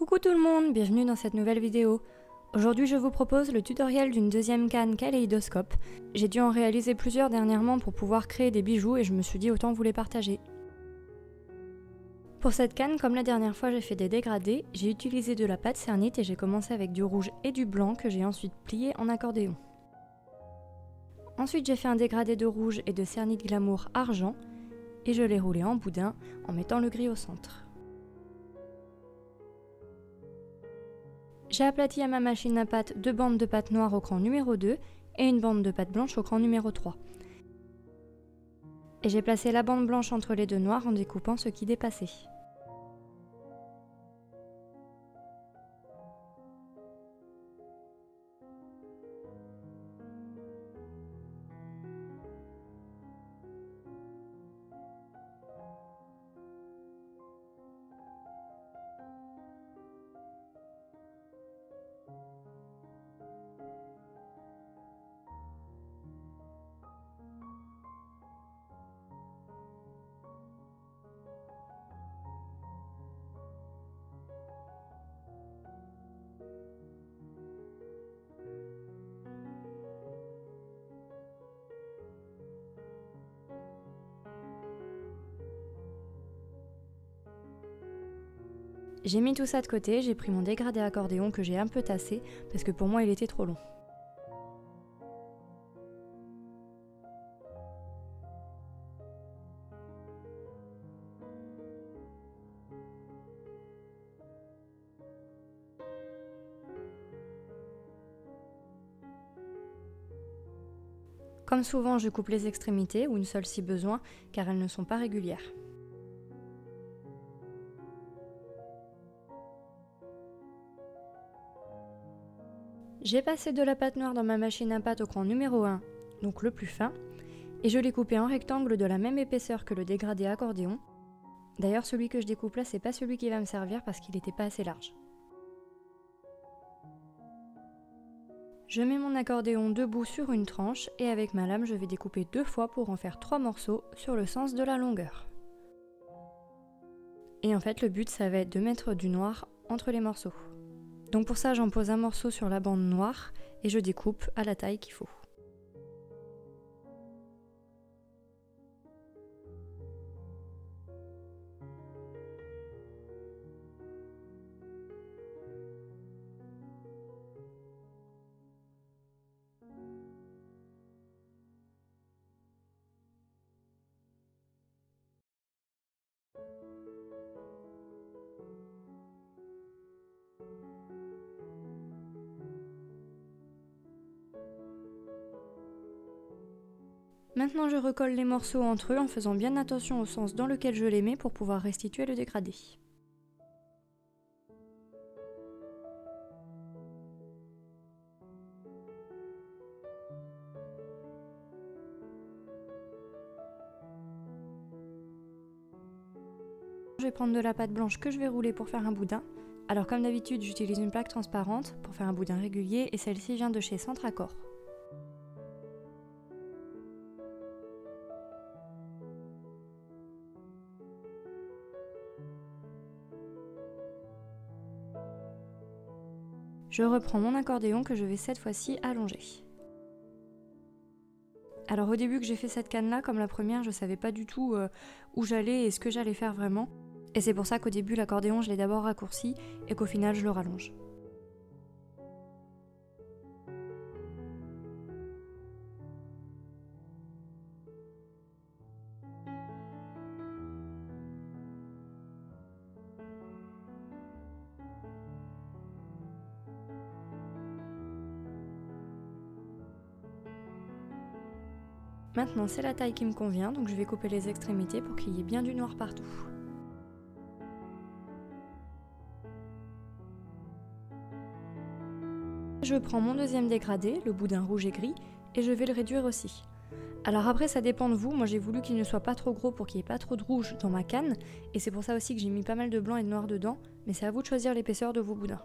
Coucou tout le monde, bienvenue dans cette nouvelle vidéo. Aujourd'hui je vous propose le tutoriel d'une deuxième canne kaléidoscope. J'ai dû en réaliser plusieurs dernièrement pour pouvoir créer des bijoux et je me suis dit autant vous les partager. Pour cette canne, comme la dernière fois j'ai fait des dégradés, j'ai utilisé de la pâte cernite et j'ai commencé avec du rouge et du blanc que j'ai ensuite plié en accordéon. Ensuite j'ai fait un dégradé de rouge et de cernite glamour argent et je l'ai roulé en boudin en mettant le gris au centre. J'ai aplati à ma machine à pâte 2 bandes de pâte noire au cran numéro 2 et une bande de pâte blanche au cran numéro 3. Et j'ai placé la bande blanche entre les deux noires en découpant ce qui dépassait. J'ai mis tout ça de côté, j'ai pris mon dégradé accordéon que j'ai un peu tassé parce que pour moi il était trop long. Comme souvent, je coupe les extrémités, ou une seule si besoin, car elles ne sont pas régulières. J'ai passé de la pâte noire dans ma machine à pâte au cran numéro 1, donc le plus fin, et je l'ai coupé en rectangle de la même épaisseur que le dégradé accordéon. D'ailleurs, celui que je découpe là, c'est pas celui qui va me servir parce qu'il n'était pas assez large. Je mets mon accordéon debout sur une tranche et avec ma lame, je vais découper 2 fois pour en faire 3 morceaux sur le sens de la longueur. Et en fait, le but, ça va être de mettre du noir entre les morceaux. Donc pour ça, j'en pose un morceau sur la bande noire et je découpe à la taille qu'il faut. Maintenant je recolle les morceaux entre eux en faisant bien attention au sens dans lequel je les mets pour pouvoir restituer le dégradé. Je vais prendre de la pâte blanche que je vais rouler pour faire un boudin. Alors comme d'habitude j'utilise une plaque transparente pour faire un boudin régulier et celle-ci vient de chez Centre Accord. Je reprends mon accordéon que je vais cette fois-ci allonger. Alors au début que j'ai fait cette canne là, comme la première, je savais pas du tout où j'allais et ce que j'allais faire vraiment. Et c'est pour ça qu'au début l'accordéon je l'ai d'abord raccourci et qu'au final je le rallonge. Maintenant c'est la taille qui me convient, donc je vais couper les extrémités pour qu'il y ait bien du noir partout. Je prends mon deuxième dégradé, le boudin rouge et gris, et je vais le réduire aussi. Alors après ça dépend de vous, moi j'ai voulu qu'il ne soit pas trop gros pour qu'il n'y ait pas trop de rouge dans ma canne, et c'est pour ça aussi que j'ai mis pas mal de blanc et de noir dedans, mais c'est à vous de choisir l'épaisseur de vos boudins.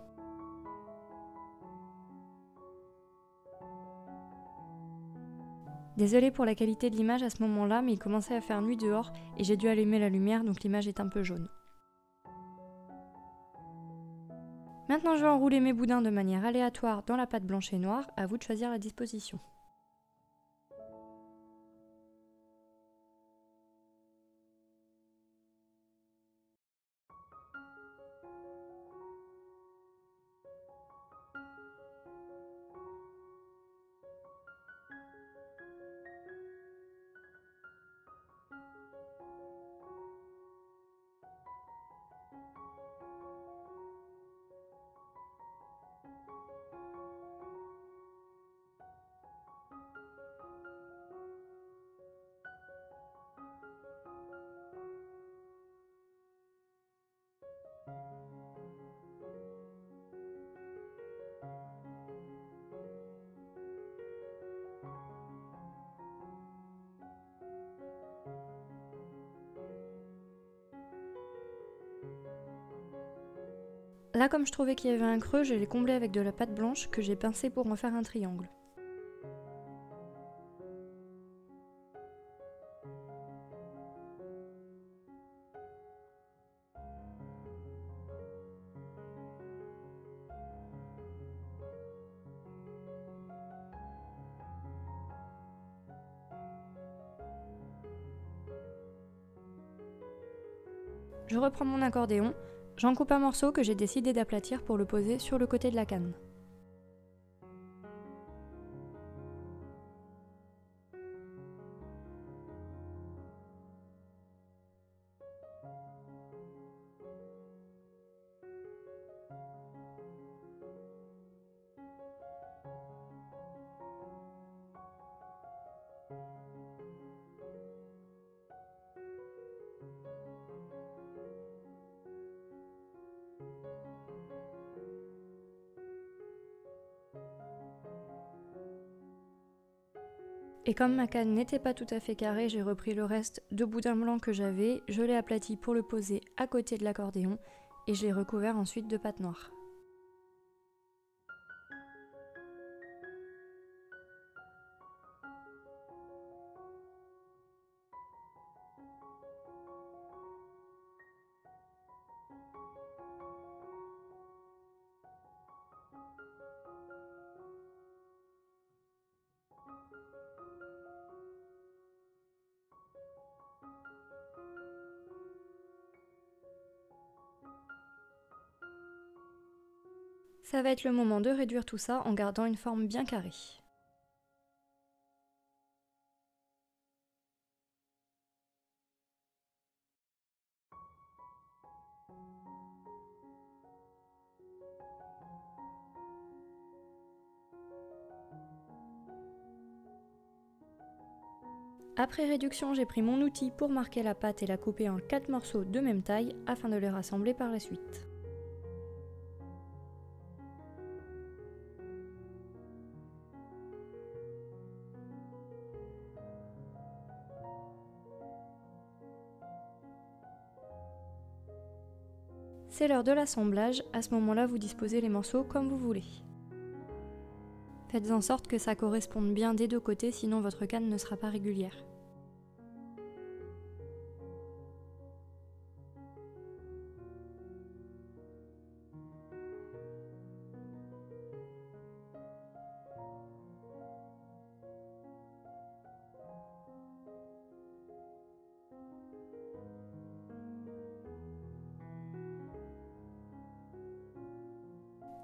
Désolée pour la qualité de l'image à ce moment-là, mais il commençait à faire nuit dehors et j'ai dû allumer la lumière donc l'image est un peu jaune. Maintenant je vais enrouler mes boudins de manière aléatoire dans la pâte blanche et noire, à vous de choisir la disposition. Là, comme je trouvais qu'il y avait un creux, je l'ai comblé avec de la pâte blanche que j'ai pincée pour en faire un triangle. Je reprends mon accordéon, j'en coupe un morceau que j'ai décidé d'aplatir pour le poser sur le côté de la canne. Et comme ma canne n'était pas tout à fait carrée, j'ai repris le reste de boudin blanc que j'avais, je l'ai aplati pour le poser à côté de l'accordéon et je l'ai recouvert ensuite de pâte noire. Ça va être le moment de réduire tout ça en gardant une forme bien carrée. Après réduction, j'ai pris mon outil pour marquer la pâte et la couper en 4 morceaux de même taille afin de les rassembler par la suite. C'est l'heure de l'assemblage, à ce moment-là vous disposez les morceaux comme vous voulez. Faites en sorte que ça corresponde bien des deux côtés, sinon votre canne ne sera pas régulière.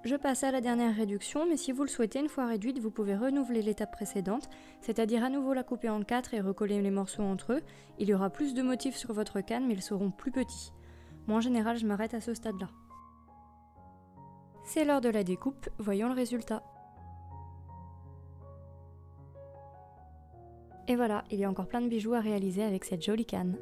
Je passe à la dernière réduction, mais si vous le souhaitez, une fois réduite, vous pouvez renouveler l'étape précédente, c'est-à-dire à nouveau la couper en 4 et recoller les morceaux entre eux. Il y aura plus de motifs sur votre canne, mais ils seront plus petits. Moi en général, je m'arrête à ce stade-là. C'est l'heure de la découpe, voyons le résultat. Et voilà, il y a encore plein de bijoux à réaliser avec cette jolie canne.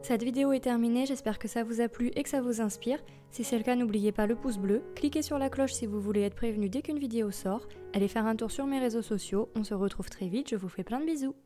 Cette vidéo est terminée, j'espère que ça vous a plu et que ça vous inspire. Si c'est le cas, n'oubliez pas le pouce bleu, cliquez sur la cloche si vous voulez être prévenu dès qu'une vidéo sort, allez faire un tour sur mes réseaux sociaux, on se retrouve très vite, je vous fais plein de bisous.